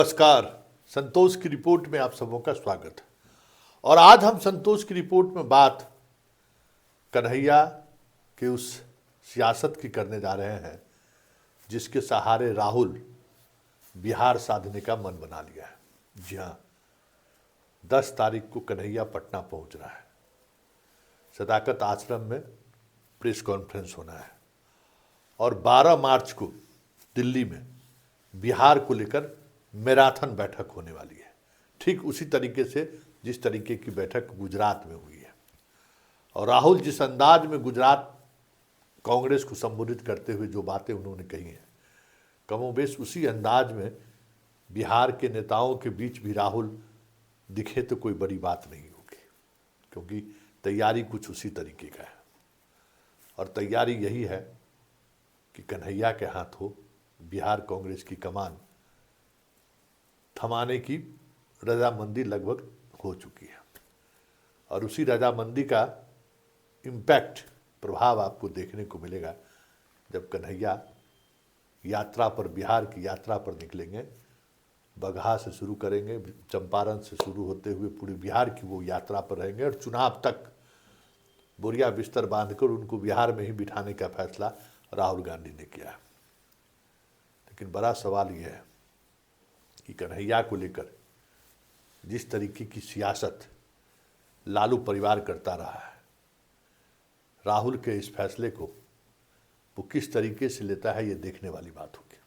नमस्कार। संतोष की रिपोर्ट में आप सबों का स्वागत है। और आज हम संतोष की रिपोर्ट में बात कन्हैया के उस सियासत की करने जा रहे हैं जिसके सहारे राहुल बिहार साधने का मन बना लिया है। जी हाँ, 10 तारीख को कन्हैया पटना पहुंच रहा है। सदाकत आश्रम में प्रेस कॉन्फ्रेंस होना है और 12 मार्च को दिल्ली में बिहार को लेकर मैराथन बैठक होने वाली है, ठीक उसी तरीके से जिस तरीके की बैठक गुजरात में हुई है। और राहुल जिस अंदाज में गुजरात कांग्रेस को संबोधित करते हुए जो बातें उन्होंने कही हैं, कमोबेश उसी अंदाज में बिहार के नेताओं के बीच भी राहुल दिखे तो कोई बड़ी बात नहीं होगी, क्योंकि तैयारी कुछ उसी तरीके का है। और तैयारी यही है कि कन्हैया के हाथों बिहार कांग्रेस की कमान थमाने की रजामंदी लगभग हो चुकी है। और उसी रजामंदी का इम्पैक्ट, प्रभाव आपको देखने को मिलेगा जब कन्हैया यात्रा पर, बिहार की यात्रा पर निकलेंगे। बगहा से शुरू करेंगे, चंपारण से शुरू होते हुए पूरे बिहार की वो यात्रा पर रहेंगे और चुनाव तक बोरिया बिस्तर बांधकर उनको बिहार में ही बिठाने का फैसला राहुल गांधी ने किया है। लेकिन बड़ा सवाल यह है कि कन्हैया को लेकर जिस तरीके की सियासत लालू परिवार करता रहा है, राहुल के इस फैसले को वो किस तरीके से लेता है, ये देखने वाली बात होगी।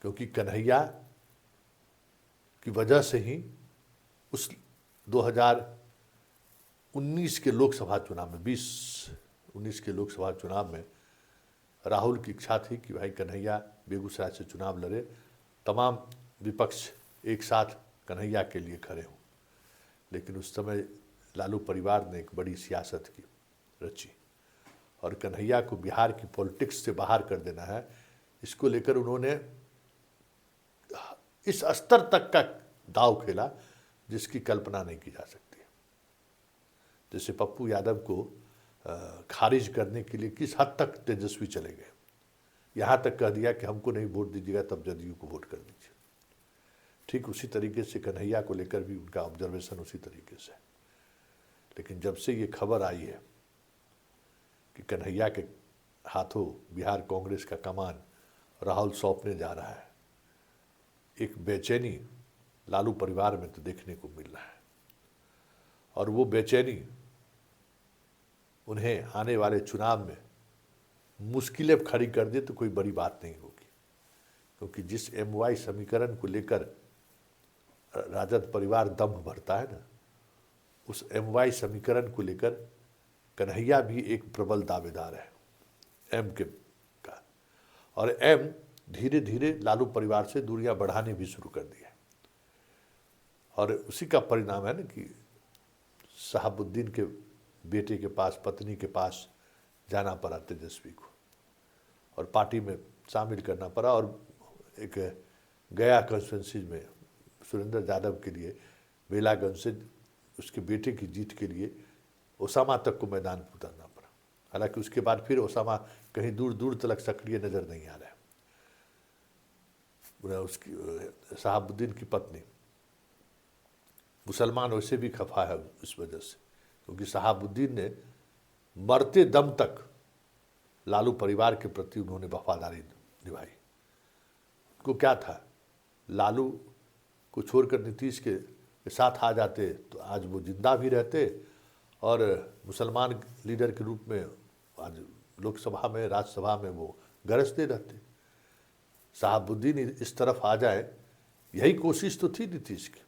क्योंकि कन्हैया की वजह से ही उस 2019 के लोकसभा चुनाव में, 2019 के लोकसभा चुनाव में राहुल की इच्छा थी कि भाई कन्हैया बेगूसराय से चुनाव लड़े, तमाम विपक्ष एक साथ कन्हैया के लिए खड़े हों। लेकिन उस समय लालू परिवार ने एक बड़ी सियासत की रची और कन्हैया को बिहार की पॉलिटिक्स से बाहर कर देना है, इसको लेकर उन्होंने इस स्तर तक का दाव खेला जिसकी कल्पना नहीं की जा सकती। जैसे पप्पू यादव को खारिज करने के लिए किस हद तक तेजस्वी चले गए, यहाँ तक कह दिया कि हमको नहीं वोट दीजिएगा तब जदयू को वोट कर दीजिए। ठीक उसी तरीके से कन्हैया को लेकर भी उनका ऑब्जर्वेशन उसी तरीके से। लेकिन जब से ये खबर आई है कि कन्हैया के हाथों बिहार कांग्रेस का कमान राहुल सौंपने जा रहा है, एक बेचैनी लालू परिवार में तो देखने को मिल रहा है। और वो बेचैनी उन्हें आने वाले चुनाव में मुश्किलें खड़ी कर दे तो कोई बड़ी बात नहीं होगी। क्योंकि जिस MY समीकरण को लेकर राजद परिवार दम्भ भरता है ना, उस MY समीकरण को लेकर कन्हैया भी एक प्रबल दावेदार है M के का। और M धीरे धीरे लालू परिवार से दूरियां बढ़ाने भी शुरू कर दी है। और उसी का परिणाम है ना कि शहाबुद्दीन के बेटे के पास, पत्नी के पास जाना पड़ा तेजस्वी को और पार्टी में शामिल करना पड़ा। और एक गया कॉन्स्टिट्यूंसी में सुरेंद्र यादव के लिए बेलागंज से उसके बेटे की जीत के लिए ओसामा तक को मैदान में उतरना पड़ा। हालांकि उसके बाद फिर ओसामा कहीं दूर दूर तक सक्रिय नज़र नहीं आ रहा है। उसकी शहाबुद्दीन की पत्नी मुसलमान वैसे भी खफा है इस वजह से, क्योंकि शहाबुद्दीन ने मरते दम तक लालू परिवार के प्रति उन्होंने वफादारी निभाई। उनको क्या था, लालू को छोड़कर नीतीश के साथ आ जाते तो आज वो जिंदा भी रहते और मुसलमान लीडर के रूप में आज लोकसभा में, राज्यसभा में वो गरजते रहते। शहाबुद्दीन इस तरफ आ जाए, यही कोशिश तो थी नीतीश की।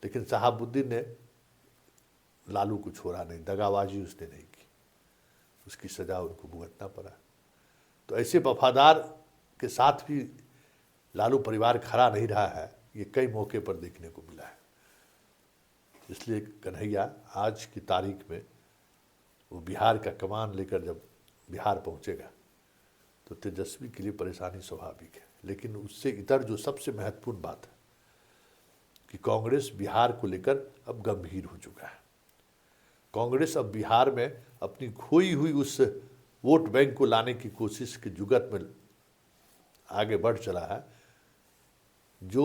लेकिन शहाबुद्दीन ने लालू को छोड़ा नहीं, दगाबाजी उसने नहीं की, उसकी सजा उनको भुगतना पड़ा। तो ऐसे वफादार के साथ भी लालू परिवार खड़ा नहीं रहा है, ये कई मौके पर देखने को मिला है। इसलिए कन्हैया आज की तारीख में वो बिहार का कमान लेकर जब बिहार पहुंचेगा तो तेजस्वी के लिए परेशानी स्वाभाविक है। लेकिन उससे इतर जो सबसे महत्वपूर्ण बात है कि कांग्रेस बिहार को लेकर अब गंभीर हो चुका है। कांग्रेस अब बिहार में अपनी खोई हुई उस वोट बैंक को लाने की कोशिश के जुगत में आगे बढ़ चला है। जो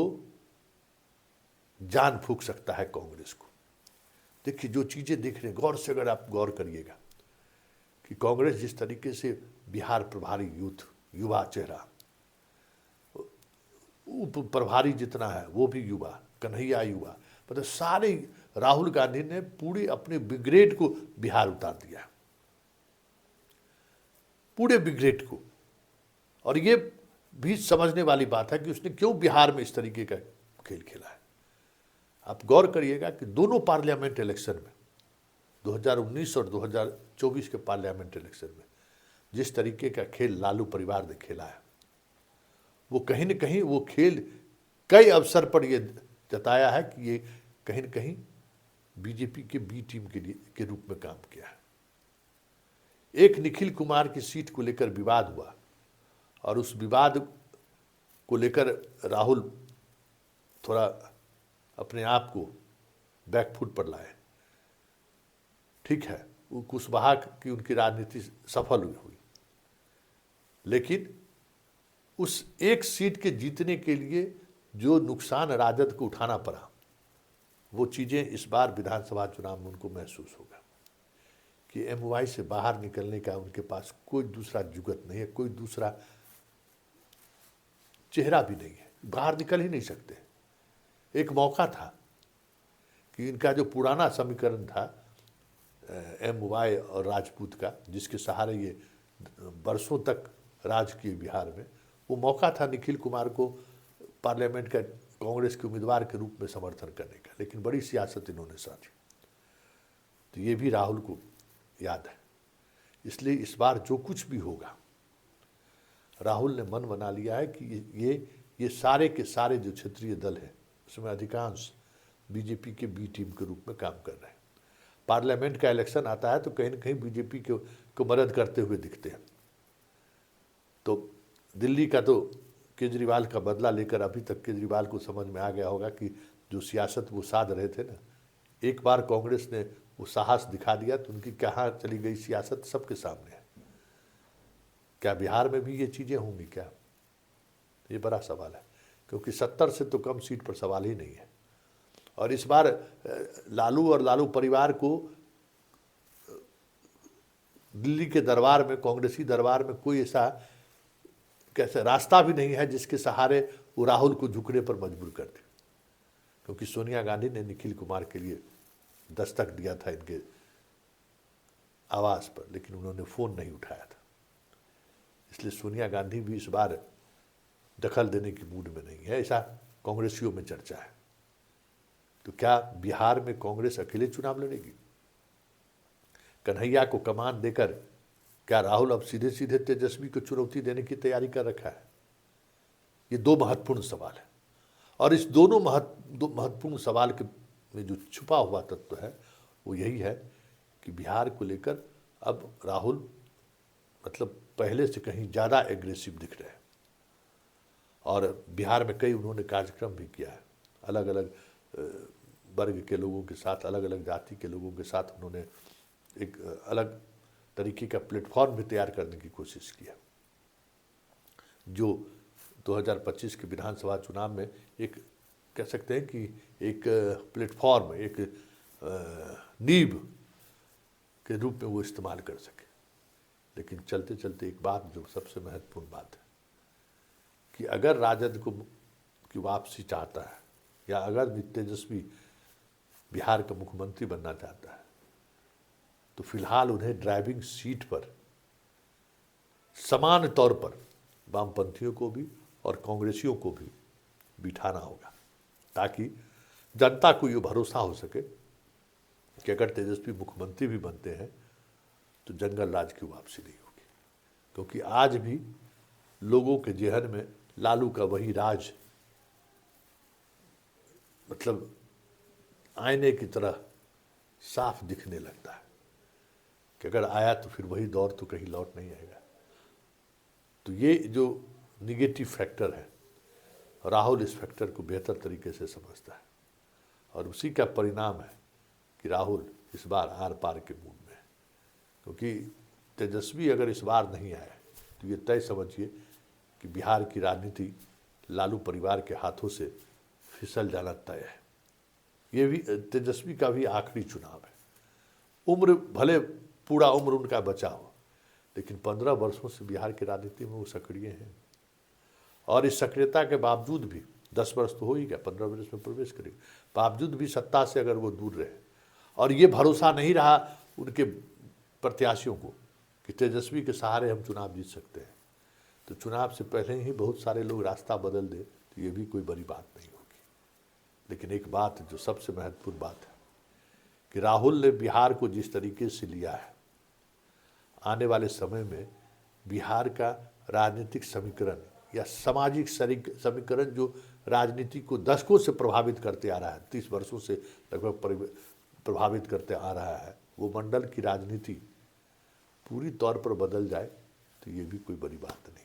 जान फूंक सकता है कांग्रेस को। देखिए जो चीज़ें देख रहे हैं, गौर से अगर आप गौर करिएगा कि कांग्रेस जिस तरीके से बिहार प्रभारी युवा चेहरा, उप प्रभारी जितना है वो भी युवा, कन्हैया युवा, मतलब सारे राहुल गांधी ने पूरे अपने ब्रिगेड को बिहार उतार दिया, पूरे ब्रिगेड को। और ये भी समझने वाली बात है कि उसने क्यों बिहार में इस तरीके का खेल खेला है। आप गौर करिएगा कि दोनों पार्लियामेंट इलेक्शन में, 2019 और 2024 के पार्लियामेंट इलेक्शन में जिस तरीके का खेल लालू परिवार ने खेला है, वो कहीं न कहीं वो खेल कई अवसर पर ये जताया है कि ये कहीं न कहीं बीजेपी के बी टीम के रूप में काम किया है। एक निखिल कुमार की सीट को लेकर विवाद हुआ और उस विवाद को लेकर राहुल थोड़ा अपने आप को बैकफुट पर लाए। ठीक है, वो कुशवाहा की उनकी राजनीति सफल हुई, लेकिन उस एक सीट के जीतने के लिए जो नुकसान राजद को उठाना पड़ा, वो चीज़ें इस बार विधानसभा चुनाव में उनको महसूस होगा कि एमवाई से बाहर निकलने का उनके पास कोई दूसरा जुगत नहीं है, कोई दूसरा चेहरा भी नहीं है, बाहर निकल ही नहीं सकते। एक मौका था कि इनका जो पुराना समीकरण था एमवाई और राजपूत का, जिसके सहारे ये बरसों तक राज किए बिहार में, वो मौका था निखिल कुमार को पार्लियामेंट का कांग्रेस के उम्मीदवार के रूप में समर्थन करने का, लेकिन बड़ी सियासत इन्होंने साधी। तो ये भी राहुल को याद है। इसलिए इस बार जो कुछ भी होगा, राहुल ने मन बना लिया है कि ये सारे के सारे जो क्षेत्रीय दल हैं उसमें अधिकांश बीजेपी के बी टीम के रूप में काम कर रहे हैं। पार्लियामेंट का इलेक्शन आता है तो कहीं न कहीं बीजेपी को मदद करते हुए दिखते हैं। तो दिल्ली का तो केजरीवाल का बदला लेकर अभी तक केजरीवाल को समझ में आ गया होगा कि जो सियासत वो साध रहे थे ना, एक बार कांग्रेस ने वो साहस दिखा दिया तो उनकी कहाँ चली गई सियासत सबके सामने है। क्या बिहार में भी ये चीज़ें होंगी क्या? ये बड़ा सवाल है, क्योंकि 70 से तो कम सीट पर सवाल ही नहीं है। और इस बार लालू और लालू परिवार को दिल्ली के दरबार में, कांग्रेसी दरबार में कोई ऐसा कैसे रास्ता भी नहीं है जिसके सहारे वो राहुल को झुकने पर मजबूर कर दे, क्योंकि सोनिया गांधी ने निखिल कुमार के लिए दस्तक दिया था इनके आवास पर, लेकिन उन्होंने फ़ोन नहीं उठाया था। इसलिए सोनिया गांधी भी इस बार दखल देने की मूड में नहीं है, ऐसा कांग्रेसियों में चर्चा है। तो क्या बिहार में कांग्रेस अकेले चुनाव लड़ेगी? कन्हैया को कमान देकर क्या राहुल अब सीधे सीधे तेजस्वी को चुनौती देने की तैयारी कर रखा है? ये दो महत्वपूर्ण सवाल है। और इस दोनों महत्वपूर्ण सवाल के में जो छुपा हुआ तत्व है वो यही है कि बिहार को लेकर अब राहुल मतलब पहले से कहीं ज़्यादा एग्रेसिव दिख रहे हैं। और बिहार में कई उन्होंने कार्यक्रम भी किया है, अलग अलग वर्ग के लोगों के साथ, अलग अलग जाति के लोगों के साथ उन्होंने एक अलग तरीके का प्लेटफॉर्म भी तैयार करने की कोशिश की है, जो 2025 के विधानसभा चुनाव में एक कह सकते हैं कि एक प्लेटफॉर्म, एक नींव के रूप में वो इस्तेमाल कर सके। लेकिन चलते चलते एक बात जो सबसे महत्वपूर्ण बात है कि अगर राजद को की वापसी चाहता है या अगर तेजस्वी बिहार का मुख्यमंत्री बनना चाहता है तो फिलहाल उन्हें ड्राइविंग सीट पर समान तौर पर वामपंथियों को भी और कांग्रेसियों को भी बिठाना होगा, ताकि जनता को ये भरोसा हो सके कि अगर तेजस्वी मुख्यमंत्री भी बनते हैं तो जंगल राज की वापसी नहीं होगी। क्योंकि आज भी लोगों के जेहन में लालू का वही राज मतलब आईने की तरह साफ दिखने लगता है कि अगर आया तो फिर वही दौर तो कहीं लौट नहीं आएगा। तो ये जो निगेटिव फैक्टर है, राहुल इस फैक्टर को बेहतर तरीके से समझता है और उसी का परिणाम है कि राहुल इस बार आर पार के मूड में है। क्योंकि तेजस्वी अगर इस बार नहीं आया तो ये तय समझिए कि बिहार की राजनीति लालू परिवार के हाथों से फिसल जाना तय है। ये भी तेजस्वी का भी आखिरी चुनाव है। उम्र भले पूरा उम्र उनका बचा हो, लेकिन 15 वर्षों से बिहार की राजनीति में वो सक्रिय हैं, और इस सक्रियता के बावजूद भी 10 वर्ष तो हो ही गया, 15 वर्ष में प्रवेश करेंगे, बावजूद भी सत्ता से अगर वो दूर रहे और ये भरोसा नहीं रहा उनके प्रत्याशियों को कि तेजस्वी के सहारे हम चुनाव जीत सकते हैं, तो चुनाव से पहले ही बहुत सारे लोग रास्ता बदल दे, तो ये भी कोई बड़ी बात नहीं होगी। लेकिन एक बात जो सबसे महत्वपूर्ण बात है कि राहुल ने बिहार को जिस तरीके से लिया है, आने वाले समय में बिहार का राजनीतिक समीकरण या सामाजिक समीकरण जो राजनीति को दशकों से प्रभावित करते आ रहा है, 30 वर्षों से लगभग प्रभावित करते आ रहा है, वो मंडल की राजनीति पूरी तौर पर बदल जाए, तो ये भी कोई बड़ी बात नहीं।